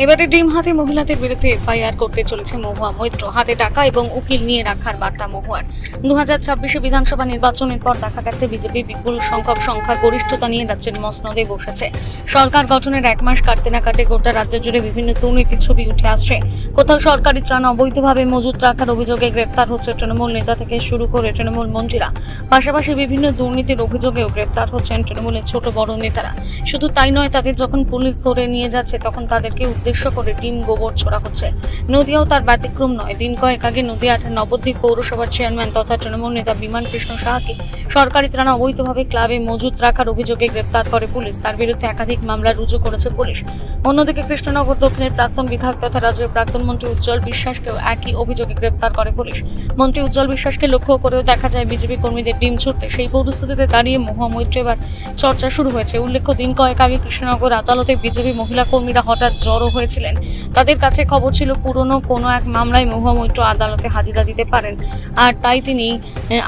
এবারে ডিম হাতে মহিলাদের বিরুদ্ধে এফআইআর করতে চলেছে মহুয়া মৈত্র। হাতে টাকা এবং উকিল নিয়ে রাখার বার্তা মহুয়ার। 2026 বিধানসভা নির্বাচনের পর দেখা গেছে বিজেপি বিপুল সংখ্যা গরিষ্ঠতা নিয়ে রাজ্যের মসনদে বসেছে। সরকার গঠনের 1 মাস কাটতে না কাটে গোটা রাজ্য জুড়ে বিভিন্ন দুর্নীতির ছবি উঠে আসছে। কোথাও সরকারি ত্রাণ অবৈধভাবে মজুত রাখার অভিযোগে গ্রেপ্তার হচ্ছে তৃণমূল নেতা থেকে শুরু করে তৃণমূল মন্ত্রীরা। পাশাপাশি বিভিন্ন দুর্নীতির অভিযোগেও গ্রেপ্তার হচ্ছেন তৃণমূলের ছোট বড় নেতারা। শুধু তাই নয়, তাদের যখন পুলিশ ধরে নিয়ে যাচ্ছে তখন তাদেরকে উদ্দেশ্য করে ডিম গোবর ছোড়া হচ্ছে। নদিয়াও তার ব্যতিক্রম নয়। দিন কয়েক আগে নদিয়ার নবদ্বীপ পৌরসভার চেয়ারম্যান তথা তৃণমূল নেতা বিমান কৃষ্ণ সাহাকে সরকারি ত্রাণ অবৈধভাবে ক্লাবে মজুত রাখার অভিযোগে গ্রেপ্তার করে পুলিশ। তার বিরুদ্ধে একাধিক মামলা রুজু করেছে পুলিশ। অন্যদিকে কৃষ্ণনগর দক্ষিণের প্রাক্তন বিধায়ক তথা রাজ্যের প্রাক্তন মন্ত্রী উজ্জ্বল বিশ্বাসকেও একই অভিযোগে গ্রেপ্তার করে পুলিশ। মন্ত্রী উজ্জ্বল বিশ্বাসকে লক্ষ্য করেও দেখা যায় বিজেপি কর্মীদের ডিম ছুটতে। সেই পরিস্থিতিতে দাঁড়িয়ে মহুয়া মৈত্র এবার চর্চা শুরু হয়েছে। উল্লেখ্য, দিন কয়েক আগে কৃষ্ণনগর আদালতে বিজেপি মহিলা কর্মীরা হঠাৎ জড়ো হয়েছিলেন। তাদের কাছে খবর ছিল পুরনো কোনো এক মামলায় মহুয়া মৈত্র আদালতে হাজিরা দিতে পারেন, আর তাই তিনি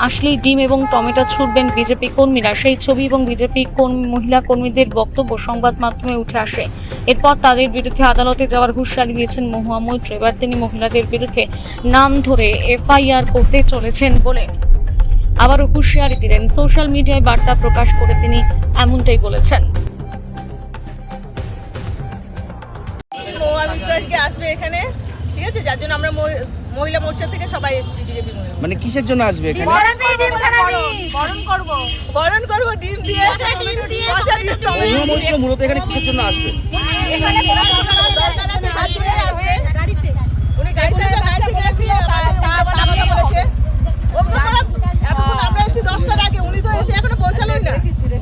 আসলেই ডিম এবং টমেটো ছুটবেন বিজেপি কর্মীরা। সেই ছবি এবং বিজেপি মহিলা কর্মীদের বক্তব্য সংবাদ মাধ্যমে উঠে আসে। এরপর তাদের বিরুদ্ধে আদালতে যাওয়ার হুঁশিয়ারি দিয়েছেন মহুয়া মৈত্র। এবার তিনি মহিলাদের বিরুদ্ধে নাম ধরে এফআইআর করতে চলেছেন বলে আবারও হুঁশিয়ারি দিলেন। সোশ্যাল মিডিয়ায় বার্তা প্রকাশ করে তিনি এমনটাই বলেছেন। আসবে এখানে, ঠিক আছে, যার জন্য আমরা মহিলা মোর্চা থেকে সবাই এসেছি। বিজেপি মানে কিসের জন্য আসবে এখানে? বরণ করব ডিম দিয়ে। মূলত এখানে কিসের জন্য আসবে? এখানে উনি গাড়িতে গেছিল, বলেছে এখন আমরা এসেছি 10টার আগে, উনি তো এসে এখনো পৌঁছালোই না।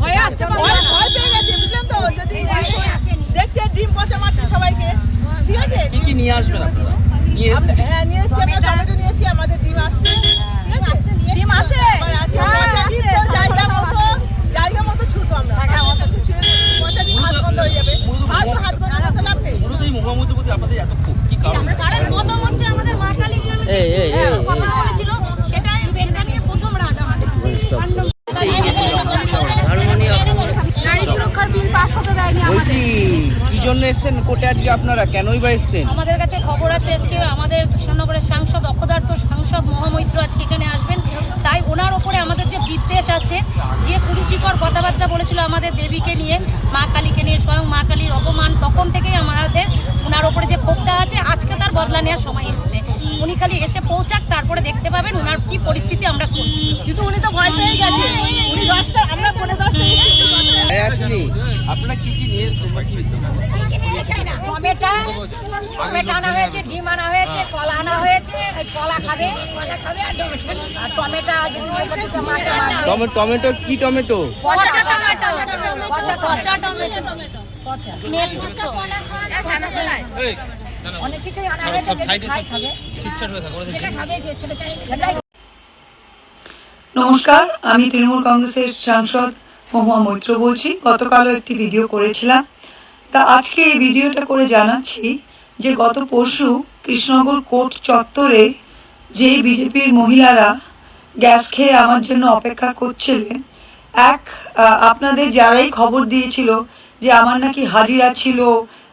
ভয় পেয়ে গেছে, বুঝলেন তো। যদি দেখছে ডিম পচা মারছে সবাইকে, ঠিক আছে। কি নিয়ে আসবেন আপনারা? হ্যাঁ, নিয়ে এসেছি আমরা, টমেটো নিয়ে এসেছি, আমাদের ডিম আসছে, ঠিক আছে। ডিম আছে, পচা ডিম তো জায়গা মতো ছুটবো আমরা। পচা ডিম হাত বন্ধ হয়ে যাবে, হাত গন্ধ করতে লাভ নেই। এই মুহাম্মদের প্রতি আপনাদের এত ক্ষোভ কি কারণ? কারণ প্রথম হচ্ছে আমাদের মা কালী নামে কথা বলেছিল, সেটাই এটা নিয়ে প্রথম রাগ আমাদের। নারী সুরক্ষার বিল পাস হতে দেয়নি আমাদের। বলছি কি জন্য এসেছেন কোর্টে আজকে আপনারা? কেনই বা এসেছেন? আমাদের কাছে খবর আছে আজকে আমাদের কৃষ্ণনগরের সাংসদ, অপদার্থ সাংসদ মহুয়া মৈত্র আজকে এখানে আসবেন। তাই ওনার ওপরে আমাদের যে বিদ্বেষ আছে, যে কুরুচিকর কথাবার্তা বলেছিল আমাদের দেবীকে নিয়ে, মা কালীকে নিয়ে, স্বয়ং মা কালীর অপমান, তখন থেকেই আমাদের ওনার ওপরে যে ক্ষোভটা আছে, আজকে তার বদলা নেওয়ার সময় এসেছে। উনি খালি এসে পৌঁছাক, তারপরে দেখতে পাবেন ওনার কি পরিস্থিতি আমরা করি। কিন্তু উনি তো ভয় পেয়ে গেছে। উনি 10টা, আমরা 10:15 আসেনি। আপনারা কি নিয়ে এসেছেন? টমেটো আনা হয়েছে, ডিম আনা হয়েছে, কলা আনা হয়েছে। কলা খাবে আর টমেটো টমেটো কি টমেটো? পচা টমেটো, পচা টমেটো, পচা স্মেল যুক্ত। অনেক কিছুই আনা হয়েছে, যেটা খাবে সেটাই। নমস্কার, আমি তৃণমূল কংগ্রেসের সাংসদ মহুয়া মৈত্র বলছি। গতকালও একটি ভিডিও করেছিলাম, তা আজকে এই ভিডিওটা করে জানাচ্ছি যে গত পরশু কৃষ্ণনগর কোর্ট চত্বরে যে বিজেপির মহিলারা গ্যাস খেয়ে আমার জন্য অপেক্ষা করছিলেন, আপনাদের যারাই খবর দিয়েছিল যে আমার নাকি হাজিরা ছিল,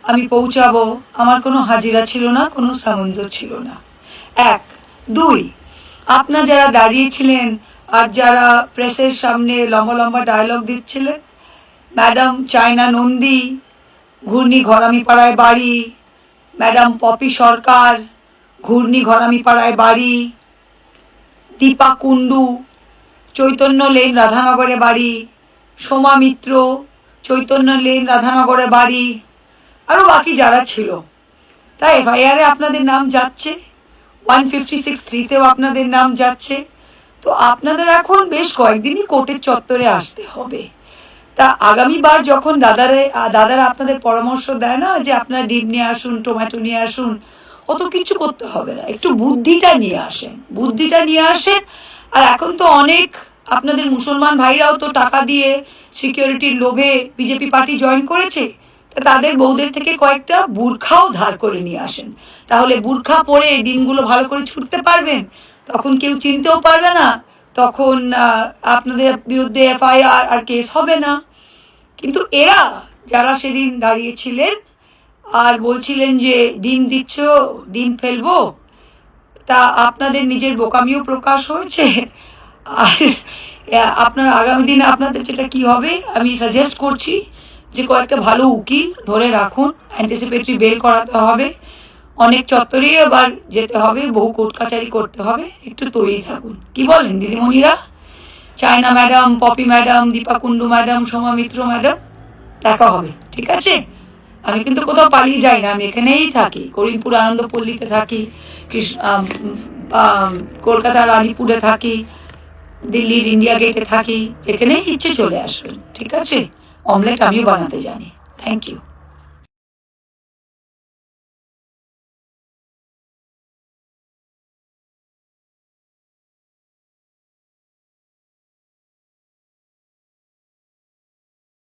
আমি পৌঁছাবো, আমার কোনো হাজিরা ছিল না, কোনো সামঞ্জস্য ছিল না। 1, 2, আপনারা যারা দাঁড়িয়েছিলেন আর যারা প্রেসের সামনে লম্বা লম্বা ডায়লগ দিচ্ছিলেন, ম্যাডাম চায়না নন্দী, ঘূর্ণি ঘরামিপাড়ায় বাড়ি, ম্যাডাম পপি সরকার, ঘূর্ণি ঘরামিপাড়ায় বাড়ি, দীপা কুণ্ডু, চৈতন্য লেন রাধানগরে বাড়ি, সোমা মিত্র, চৈতন্য লেন রাধানগরে বাড়ি, আরও বাকি যারা ছিল, তাই এফআইআরে আপনাদের নাম যাচ্ছে, 156(3)তেও আপনাদের নাম যাচ্ছে। তো আপনাদের এখন বেশ কয়েকদিনই কোর্টের চত্বরে আসতে হবে। তা আগামীবার যখন দাদারা আপনাদের পরামর্শ দেয় না যে আপনারা ডিম নিয়ে আসুন, টমেটো নিয়ে আসুন, অত কিছু করতে হবে না, একটু বুদ্ধিটা নিয়ে আসেন। আর এখন তো অনেক আপনাদের মুসলমান ভাইরাও তো টাকা দিয়ে সিকিউরিটির লোভে বিজেপি পার্টি জয়েন করেছে। তাদের বউদের থেকে কয়েকটা বুরখাও ধার করে নিয়ে আসেন, তাহলে বুরখা পরে ডিমগুলো ভালো করে ছুটতে পারবেন, তখন কেউ চিনতেও পারবে না, তখন আপনাদের বিরুদ্ধে এফআইআর আর কেস হবে না। কিন্তু এরা যারা সেদিন দাঁড়িয়েছিলেন আর বলছিলেন যে ডিম দিচ্ছ, ডিম ফেলবো, তা আপনাদের নিজের বোকামিও প্রকাশ হয়েছে। আর আপনার আগামী দিনে আপনাদের যেটা কি হবে, আমি সাজেস্ট করছি যে কয়েকটা ভালো উকিল ধরে রাখুন, অ্যান্টিসিপেটরি বেল করাতে হবে, অনেক চত্বরে আবার যেতে হবে, বহু কোর্ট কাচারি করতে হবে, একটু তৈরি থাকুন। কি বলেন দিদিমণিরা? China madam, Poppy madam, Dipa Kundu madam, Soma Mitra madam, দেখা হবে, ঠিক আছে? আমি কিন্তু কোথাও পালিয়ে যাই না, আমি এখানেই থাকি, করিমপুর আনন্দপল্লীতে থাকি, কলকাতার আলিপুরে থাকি, দিল্লির ইন্ডিয়া গেটে থাকি, যেখানেই ইচ্ছে চলে আসবেন, ঠিক আছে? অমলেট আমিও বানাতে জানি। Thank you.